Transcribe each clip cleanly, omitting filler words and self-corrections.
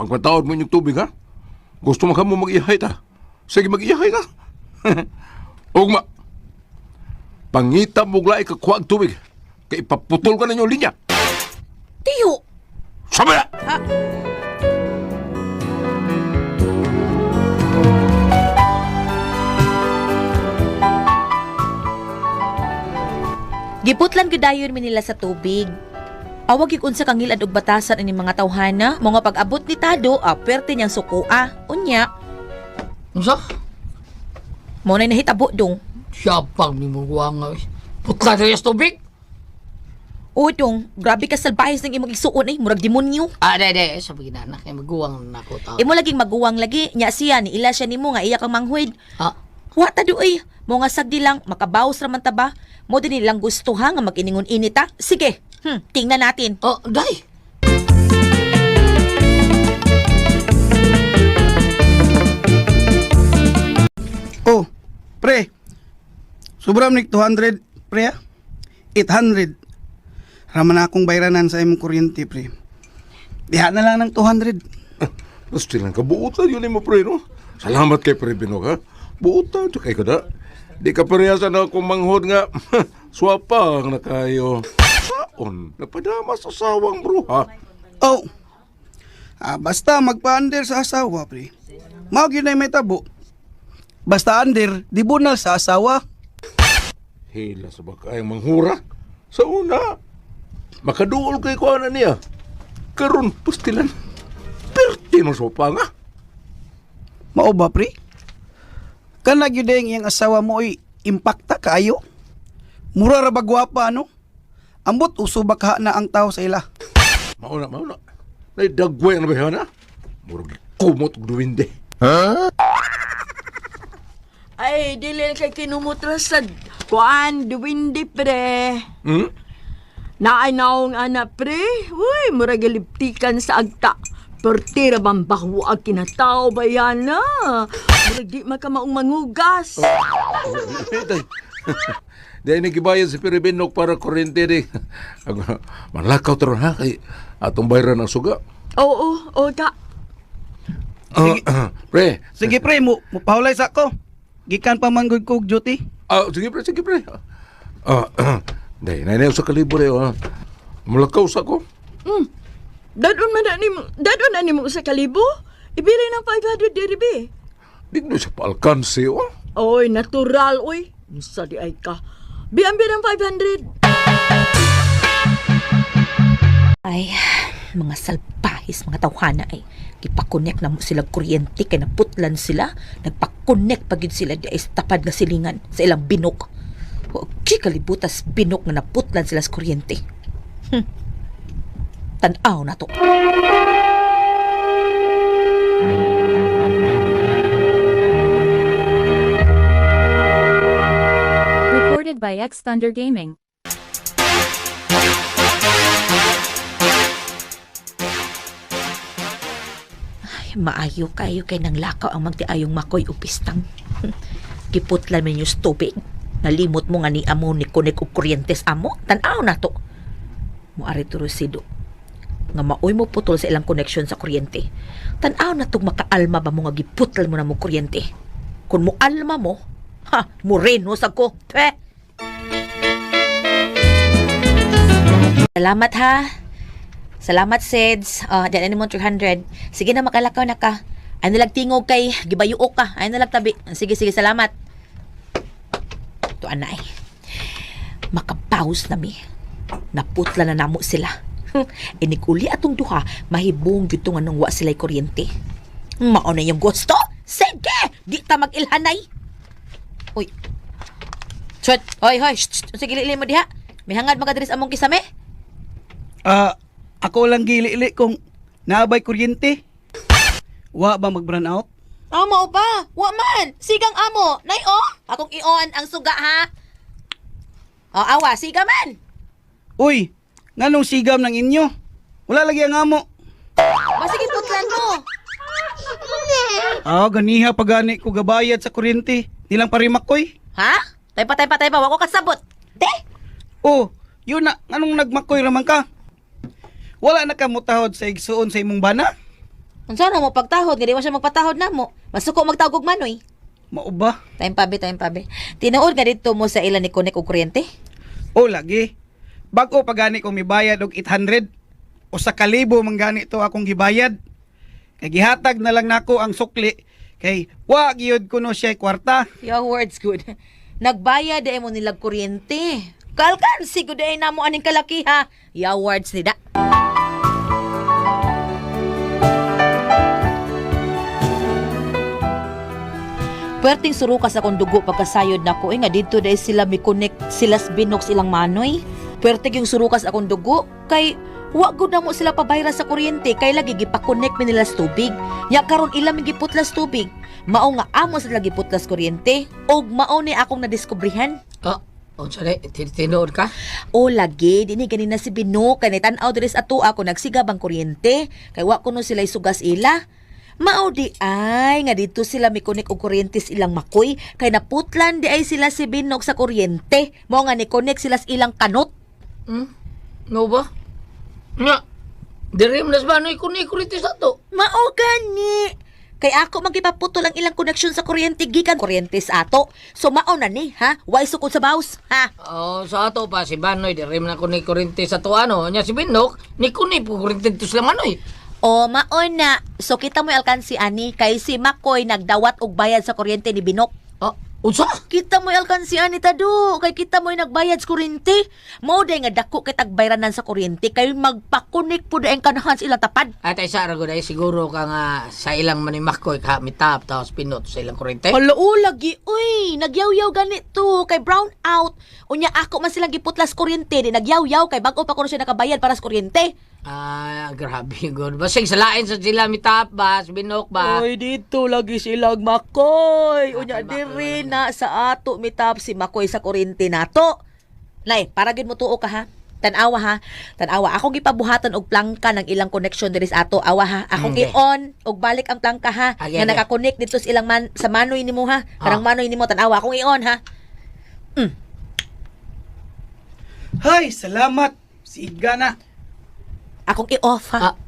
Pagpataod mo inyong tubig, ha? Gusto mo ka mo mag-iyahay ta? Sige, mag-iyahay na. Ugma, pangita mo glay kakuha ang tubig. Kaya ipaputol ka na inyong linya. Tiyo! Sama na! Giputlan gyudayon mi nila sa tubig. Awag yung unsa kang hilad og batasan ani mga tawhana, mga pag-abot ni Tado, aperte niyang sukua. Unya, Unsa? mo na nahitabo dong. Siyapang ni mo guwang ay. Putla na yung tubig. O dong, grabe ka salbahis ng imong isuon murag demonyo. Dede, sabi na kay maguwang na ko tao. Imo laging maguwang lagi, nya siya ni ila siya nimo nga iya kang manghud. Ah, Wa ta duoy, mo nga sagdi lang makabawas raman ta ba? Mo din nilang gusto ha nga mag-iningon init ta. Sige, tingnan natin. oh, day. Oh, pre. Sobram ni 200, pre. 800. Raman na akong bayranan sa imong kuryente, pre. Diha na lang ng 200. Gusto lang ka, buutan yun mo, pre, no? Salamat kay Pre Binok, ha? Buutan, kay kada. Di ka parehasan na akong manghod nga. Swapang na kayo. Saon, napadama sa asawang bruha. Oh. Basta magpa-under sa asawa, pre. Mao gyud na may tabo. Basta under, di bunal sa asawa. Hila sa bakayang manghura. Sa una, makaduol kay ko na niya. Karon pustilan. Perti no sopa nga. Mao ba, pre? Kana gyud iyang asawa mo ay impakta kaayo. Mura ra ba gwapa, ano? Ambot uso bakha na ang tao sa ila. Mauna. Naidagway ang nabayaw na. Murag kumot og duwinde. Ay, dili na kay kinumutra sa kuan, duwindi pre. Hmm? Naay naong anak pre. Uy, murag galiptikan sa agta. Pertira bang bahu ang kinatao ba yan na? Murag di makamaong mangugas. Dahil nagibayan si Piribinok para kurente di. Manlakaw taro ha kay atong bayaran ng suga. Oo, ka. Pre. Sige, pre, mo pahulay sa ko. Gikan pa manggod ko og duty. Sige pre. Dahil nainayaw sa kalibo rin. Mulakaw sa ko. Dadon na ni mo sa kalibo? Ibili ng 500 diribi. Di mo siya paalkansi, Oy, natural, oy. Sa di ay ka. Biambi ng 500. Ay, mga salpahis, mga tawhana ay gipakonek na mo sila kuryente kay naputlan sila, nagpakonek pagid sila di ay tapad nga silingan sa ilang binok. Okay, kalibutas binok nga naputlan sila sa kuryente. Tanaw na to. Recorded by X Thunder Gaming. Maayo kayo kay nang lakaw ang magtiayong makoy upistang. Giputlan man yung tubig. Nalimot mo nga ni amo ni kunik og kuryentes amo. Tanaw na to. Muari to resido. Nga maoy mo putol sa ilang koneksyon sa kuryente. Tanaw na tong makaalma ba mo nga giputlan mo na mo kuryente. Kung mo alma mo, mureno sa ko. Salamat ha. Salamat, Seds. Diyan mo 300. Sige na, makalakaw na ka. Ay nalag tingog kay, gibayuok ka. Ay nalag tabi. Sige, salamat. Ito, anay. Makapaus na mi. Naputla na namo sila. Iniguli atong duha, mahibong dito nga nung wa sila'y kuryente. Mao na yung gusto? Sige! Di ta mag-ilhanay. Uy. Chut! Hoy! Sige, lili mo diha. May hangad magadiris among kisame? Ako lang gili-ili kung naabay kuryente. Wa ba mag-burn out? Amo ba? Wa man! Sigang amo! Nay, akong i-on ang suga, ha? Awa, siga man! Uy, nganong sigam ng inyo? Wala lagi ang amo. Masige putlan mo! Ganiha pagani ko gabayad sa kuryente. Nilang parimak koy. Ha? Taypa, wako kasabot. Te? Oh, yun na, anong nagmakoy raman ka? Wala na ka mutahod sa igsuon sa imong bana? Unsa na mo pagtahod, nga di mo siya magpatahod na mo. Masuko magtawag og manoy. Mao ba? Time pabi. Tinuod nga dito mo sa ilan ni connect og kuryente? O lagi. Bago pagani ko mibayad og 800 o sa kalibo man gani to akong gibayad. Kay gihatag na lang nako ang sukli kay wa gyud kuno siya kwarta. Your words good. Nagbayad ay mo nilag kuryente. Kalkan sigud ay namo aning kalaki ha. Your words ni da. Perting surukas akong dugo pagkasayod nako nga dito dahil sila mi-connect sila binok silang manoy. Perting yung surukas akong dugo kay wa gud na mo sila pabayra sa kuryente kay lagi gipa-connect mi nila sa tubig. Nya karon ila mi giputlas tubig. Mao nga amo sila giputlas kuryente og mao ni akong nadiskubrihan. Unsa day? Tinuod ka? O lagi dinhi ganina si Binok kay tan-aw diri sa ato ako nagsigab ang kuryente kay wa kuno sila sugas ila. Mao di ay nga dito sila mikonek og kuryente sa ilang makoy kay naputlan di ay sila si Binok sa kuryente. Mao nga ni connect sila sa ilang kanot. No ba? Nga. Diri mo nas manoy kuni kuriti sa to. Mao gani. Kay ako magipaputol ang ilang koneksyon sa kuryente gikan kuryente sa ato. So mao na ni ha. Why sukod sa baws ha. Oh, sa ato pa si Banoy diri man kuni kurente sa to ano. Nya si Binok ni kuni po kurente to sila manoy. O mao na. So kita mo alkansi ani kay si Makoy nagdawat og bayad sa kuryente ni Binok. Unsa? Kita mo alkansi ani tado kay kita mo nagbayad sa kuryente. Mao day nga dako kay tagbayranan sa kuryente kay magpakunik pud ang kanahan sa ilang tapad. At isa ra gud ay siguro ka nga sa ilang manimakoy ka mitap tapos pinot sa ilang kurente. Hala lagi uy, nagyaw-yaw ganito kay brown out. Unya ako man silang giputlas kuryente di nagyaw-yaw kay bag-o pa kuno siya nakabayad para sa kuryente. Grabe gud. Basig salain sa sila mitap ba, si Binok ba? Oy, dito lagi silang Makoy. Unya Makoy, diri Na sa ato mitap si Makoy sa kuryente nato. Nay, para gid mo tuo ka ha. Tan-awa ha. Tan-awa akong gipabuhatan og plangka ng ilang connection diri sa ato. Awa ha. Akong Okay. i-on og balik ang plangka ha. Okay, Nga okay. naka-connect dito sa ilang sa manoy nimo ha. Karang manoy nimo tan-awa akong i-on ha. Hay, salamat. Siga na. Akong i-off ha.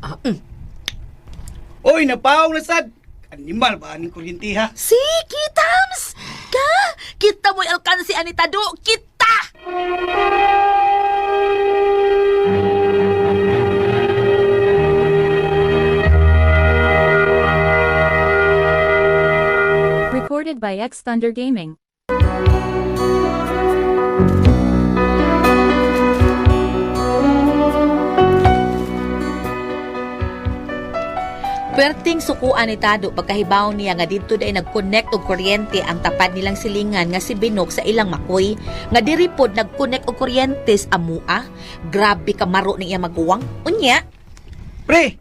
Oy, napaw na sad. Animal ba aning kuryente ha? Sige, Tams! Ka! Kita mo'y alkansi ani tado! Kita! Recorded by X Thunder Gaming. Perting sukuan ni Tado pagkahibaw niya nga dito day nag-connect og kuryente ang tapad nilang silingan nga si Binok sa ilang Makoy nga diri pod nag-connect og kuryente sa amua. Grabe ka maro niya maguwang. Unya, Pre,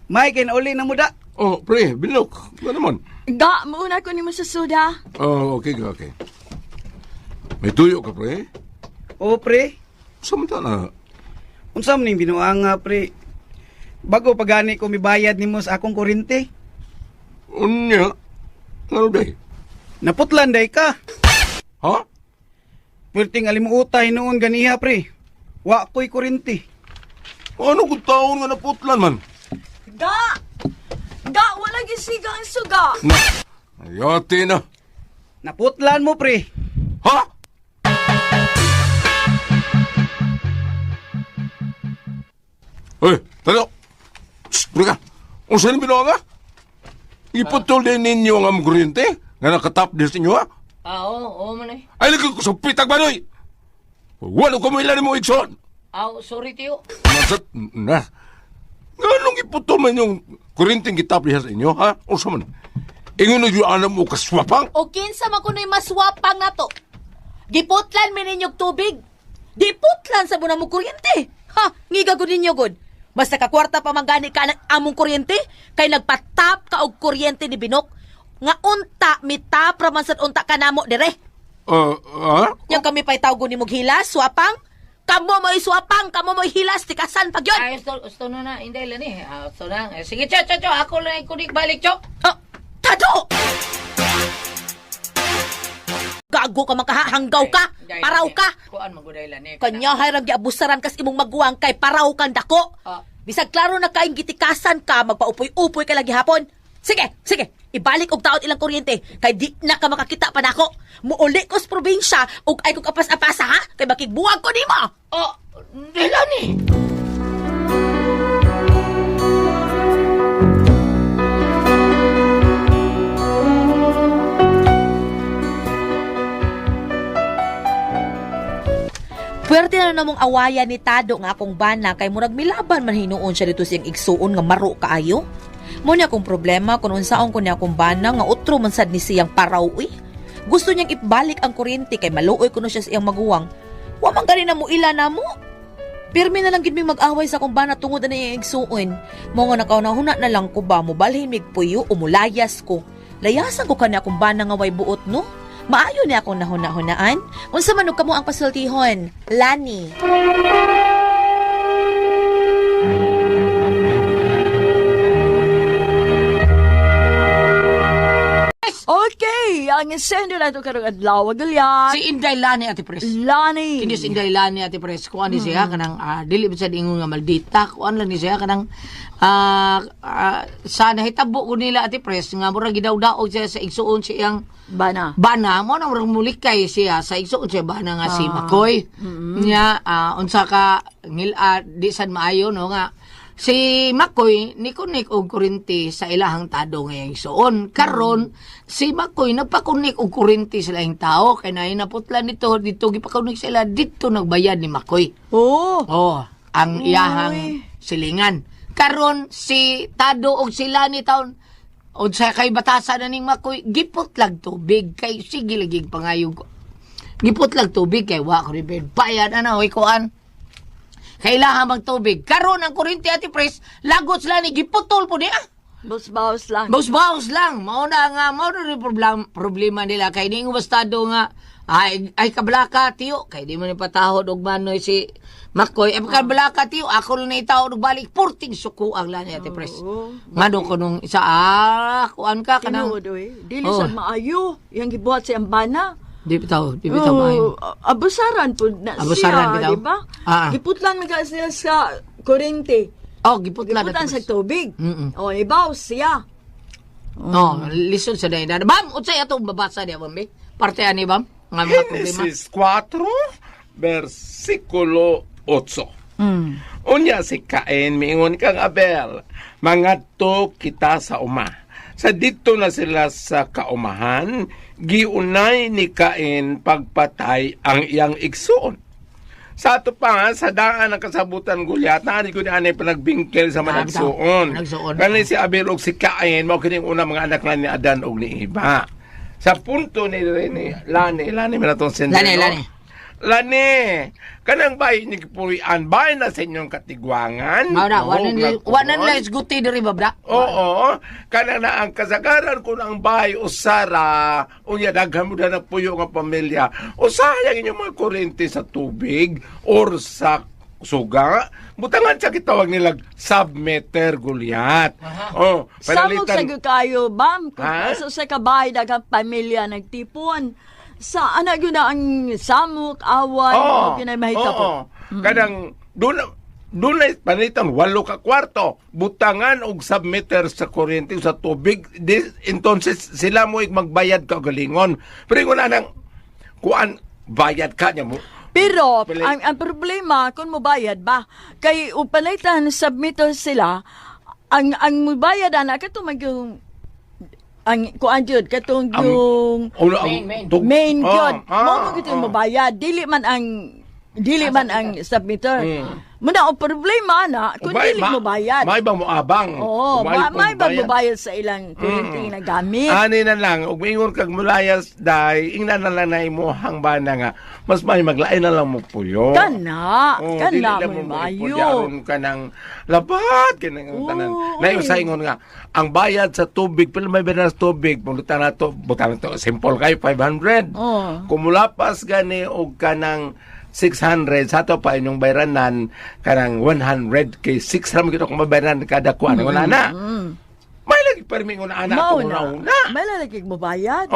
may kinauli na muda. Oh, pre, Binok. Ano naman? Ga, mauna ko ni mo sa soda. Oh, okay. May tuyo ka, pre? O pre, Samantala. unsa man ning binuanga pre? Bago pagani ko mibayad nimo sa akong kuryente. Unya. Ano day? Naputlan day ka. Ha? Perting alimuutay noon ganiha pre. Wa ko'y kuryente. Ano kung taon nga naputlan man? Ga! Ga, wala gisiga ang suga. Na, ayati na. Naputlan mo pre. Ha? Hoy, talo. Pre ka. Kung saan binuha nga? Iputol din ninyo ang among kuryente nga nakatap din sa inyo, ha? Oo man eh. Ay, lagi ko sa pitag banoy! Wala ko mo ilan mo ikson! Sorry tiyo. Nasat, na. Anong iputol man yung kuryenteng kitap diha sa inyo, ha? O sa man? Ingon yung anak mo kaswapang? o kinsa man kuno'y maswapang na to? Giputlan mi ninyog tubig. Giputlan sa muna mo kuryente. Ha, ngiga gud ninyo gud. Basta ka kwarta pa mangani ka ng among kuryente kay nagpatap ka og kuryente ni Binok nga unta mitap raman sad unta kanamo dire. Ha? Yang kami pa'y tawgo ni mong hilas, swapang. Kamo mo'y swapang, kamo mo'y hilas, tikasan pag yun. Ay, gusto na na. Hindi lang eh. Gusto na. Sige, cho. Ako lang kunik balik, cho. Oh, Tado! Gago ka makahanggaw ka, paraw ka. Kuan maguday lang eh. Kanya hayrang giabusaran kas imong maguwang kay paraw kang dako. Bisag klaro na kaing gitikasan ka, magpaupoy-upoy ka lagi hapon. Sige, ibalik og taon ilang kuryente, kay di na ka makakita pa nako. Muuli ko sa probinsya, ug ay kong apas-apasa ha, kay makigbuwag ko nimo. Oh, dila ni. Pwerte na namong awayan ni Tado nga akong bana kay murag milaban man hinuon siya dito siyang igsuon nga maro kaayo. Mo niya akong problema kung unsaon ko niya akong bana nga utro man sad ni siyang paraw uy. Gusto niyang ibalik ang kuryente kay maluoy kuno siya sa iyang maguwang. Wa man gani na mo ila na mo. Pirmi na lang gid mi mag-away sa akong bana tungod na iyang igsuon. Mo nga nakauna-huna na lang ko ba mo balhin mig puyo o mulayas ko. Layasan ko kani akong bana nga way buot no. Maayo ni akong nahuna-hunaan. Unsa man og kamo ang pasultihon? Lani. Okay, ang sender na ito karong adlaw, galyan. Si Inday Lani, Ate Pres. Lani. Kini si Inday Lani, Ate Pres. Kuan ni siya kanang dili ba sa ingon nga maldita. Kuan lang ni siya kanang sana hitabo ko nila, Ate Pres, nga mura gidaw-daog siya sa igsuon siyang Bana. mo nang murag mulikay siya sa igsuon siya bana nga si Makoy. Nya unsa ka di sad maayo no nga si Makoy nikunik og kuryente sa ilahang tado ngayong igsuon. Karon si Makoy nagpakunik og kuryente sa ilahang tao kay naputlan nito dito gipakunik sila dito nagbayad ni Makoy. Oh. Oh, ang iyahang silingan. Karon si Tado og sila ni taon o sa kay batasan na ning Makoy gipot lag tubig kay sige lagi pangayog ko. Gipot lag tubig kay wa ko ribed bayad ana hoy kuan. Kailangan mag tubig. Karon ang kuryente Ate Pres lagot sila ni giputol po niya. Baus-baus lang. Baus-baus lang. Mao na rin problema nila kay di bastado nga ay kablaka tiyo kay di mo ni patahod og manoy si Makoy. Ay kablaka tiyo ako lang na itawod og balik purting suko ang lani Ate Pres. Ngano ko nung isa kuan ka kanang Tinuod, oy. Dili sad maayo. Yang gibuhat sa ambana. di bitaw maayo. Abusaran po na Abusaran siya, bitaw? di ba? Giputlan na siya sa kuryente. Oh, giputlan Giputlan sa tubig. Mm-mm. O, ibaw siya. Oh, listen sa day na. Bam, unsay atong babasa niya bam? Parte ani bam? Nga mga problema. Genesis 4, versikulo 8. Unya si Cain, miingon kang Abel, mangadto kita sa uma. Sa dito na sila sa kaumahan, giunay ni Cain pagpatay ang iyang igsoon. Sa ato pa nga, sa daan ng kasabutan Gulyat, nari ko ni anay panagbingkel sa managsuon. Kani si Abel o si Cain, mao kining una mga anak na ni Adan o ni Eva. Sa punto ni Lani man atong sendero. Lani, kanang bahay ni Kipurian, bahay na sa inyong katigwangan. Mauna, wanan na isguti diri babda. Oo, kanang na ang kasagaran ko ng bahay usara, unya daghan mo na puyo nga pamilya, o sayang inyong mga kurente sa tubig or sa suga, butangan siya kitawag nilag submeter Gulyat. Oh, Samok sa panalitan. kayo, bam. Kung Ha? sa kabay, dagang pamilya nagtipon. Sa anak yun na ang samok, awan, o pinamahita po. Kadang doon na panitan 8 ka kwarto, butangan og submeter sa kuryente sa tubig. Entonces sila mo magbayad ka galingon. Pero kung nang kuan bayad ka niya mo. Pero, Pili- ang problema, kung mobayad ba, kay upalitan, submitter sila, ang mubayad na, katong yung ang kuan jud katong yung main jud mo gito yung mabayad dili man ang submitter muna ang problema na kung dili mo bayad may bang mo abang oo may bang mobayad sa ilang kuryente na gamit ani na lang ug mingon kag mulayas dai ingnan na lang na imuhang bana nga mas may maglain na lang mo puyo kana dili lang mo mo mayo ipuyaron ka ng labat kanang tanan na sa ingon nga ang bayad sa tubig pila may bayad sa tubig butan na to simple kay 500 kumulapas gani og kanang 600 sa to pa inyong bayranan kanang 100 kay 600 kita kung mabayaran kada kuan wala na may lagi permingon na anak ko na may lagi mo bayad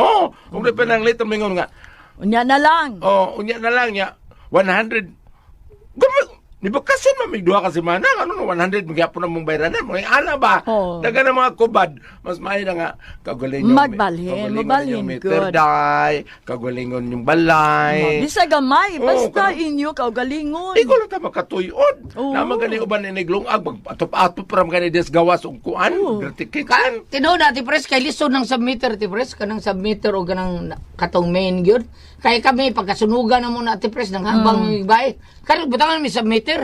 ug pa nang later mingon nga unya na lang unya na lang niya 100 Ni bakasyon man may duha ka semana, ano no 100 magyapon na mong bayranan. Mga ana ba? Oo. Daga na mga kubad, mas maayo na nga kagalingon. Magbalhin, yung good. meterday, kagalingon yung balay. Bisa gamay, Oo, basta kanang- inyo kaugalingon. Ikaw lang ta makatuyod. Oo. Naman gani uban ni niglungag, magpatop-atop ram gani des gawas ug kuan, gratikikan. Tinuod Ate Pres, kay lisod ng submitter, Ate Pres, kanang submitter o kanang katong main gyud. Kaya kami, pagkasunugan na muna, Ate Pres, nang habang ibay. Kaya butangan may submitter.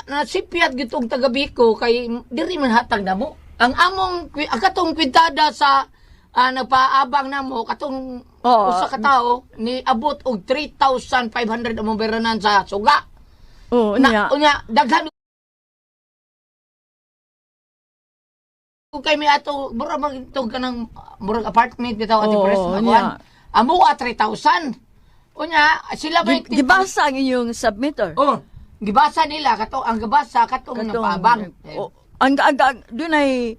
Nasipyat gitong taga-Biko, kay diri man hatag na mo. Ang katong kwintada sa nagpaabang na mo, katong Oo. usa ka tao, ni abot og 3,500 among beranan sa suga. Oo, niya. Unya, daghan kay may ato mura magitog kanang murag apartment bitaw Ate Oo, Pres niya. nakuan. Amo 3,000. Unya sila may Gibasa ang inyong submitter. Oh, gibasa nila kato ang gibasa katong napaabang. Ang doon ay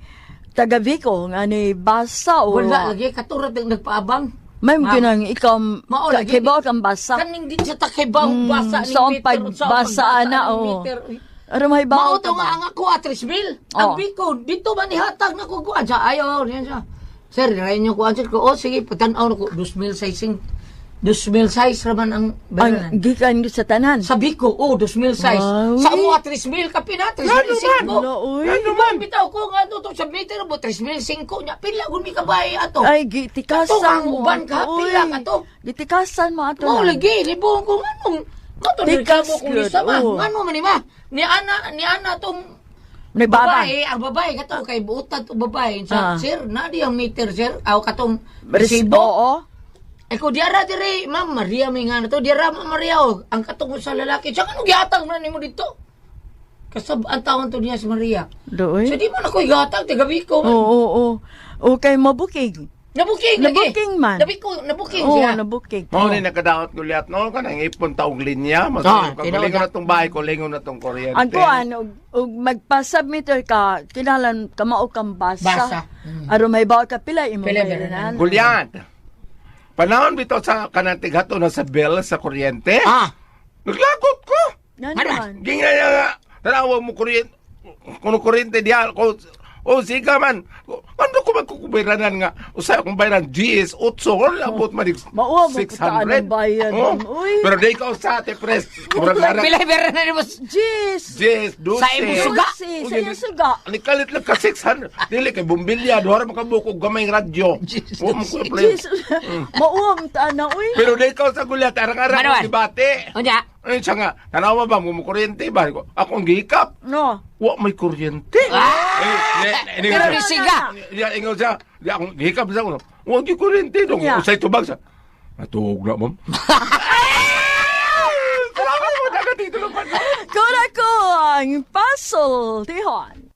taga Vico nga ni basa o Wala lagi katulad ng nagpaabang. may Ma'am. ginang ikaw Mao lagi. kibaw kang basa. Kaning din sa takibang basa ni so ang meter, pagbasa na o. Aram may bawo Mao to nga ang ako 3,000. Oh. Ang biko dito man ihatag na ko kuan sa ayo niya siya. Sir, dirayon niyo kuan sir ko. Oh sige, patan-aw na ko 2,000 sizing. 2,000 size raman ang beranan. Ang gikan sa tanan. Sabi ko, 2,000 size. Ay. Sa mo 3,000 kapi na, 3,000 Wala, uy. Ano man, bitaw ko nga to sa meter mo, 3,005 niya. Pila kung may kabay ato. Ay Ato gitikasan ang mo. uban ka, Uy. pila ka to. Gitikasan mo ato. Mo lang. lagi, libong ko nganong. Mato Tikas reklamo kung good, isa ma. oh. Ngano man ni ma. Ni ana tong Nagbabang. babae, ang babae kato kay buutan to babae. Sa sir, na di ang meter sir, aw katong Resibo. resibo. Oo. Ko diara dire, Ma'am Maria may nga na to. Diara Ma'am Maria oh, ang katong sa lalaki. Siya kanong gihatag man nimo dito. Kasab ang taon to niya si Maria. Doy. So di man ako igatag tigabi ko. Oo. Okay, mabuking. Nabuking Nabuking man. Nabuking Oo, siya. nabuking. Mao ni nakadaot ko liat no kanang ipon taog linya, mas tinood kalingon na. na tong bahay ko, lingon na tong kuryente. Ang kuan, og magpa-submitter ka, kinalan ka mao kang basa. Basa. Aro may bawa ka pila imo Pila bayranan. Gulyat. Panahon bitaw sa kanang hato na sa bill sa kuryente. Naglagot ko. Yan Ano? man. Gingaya nga, tanawa mo kuryente, kuno kuryente diya, ko, siga man, ano ko magkukubiranan nga, usay akong bayaran, GS, 8, wala abot man, Mauwa mo putaan ang bayan. Uy. Pero di ka sa Ate Pres, murag harap, Pila bera na nimo. Jeez. GS, 12. Sa imong suga. Sa iyong suga. Nikalit lang ka 600, dili kay bumbilya, duhara makabukog gamay radyo. Wa mo ko play. Jeez. Mauwa mo taan na, uy. Pero di ka sa gulyat, arang-arang Manuel. mo debate. Unya. Ay, siya nga, tanawa ba, mo kuryente ba? Ako ang gihikap. No. Wa may kuryente. Pero ni siga. Ya, ingaw siya. Di akong hikap sa ako. Huwag yung kuryente dong. Yeah. Usay tubag sa. Natuog na, ma'am. Salamat mo, dagat dito lang pa. Kuna ko ang puzzle, Tihon.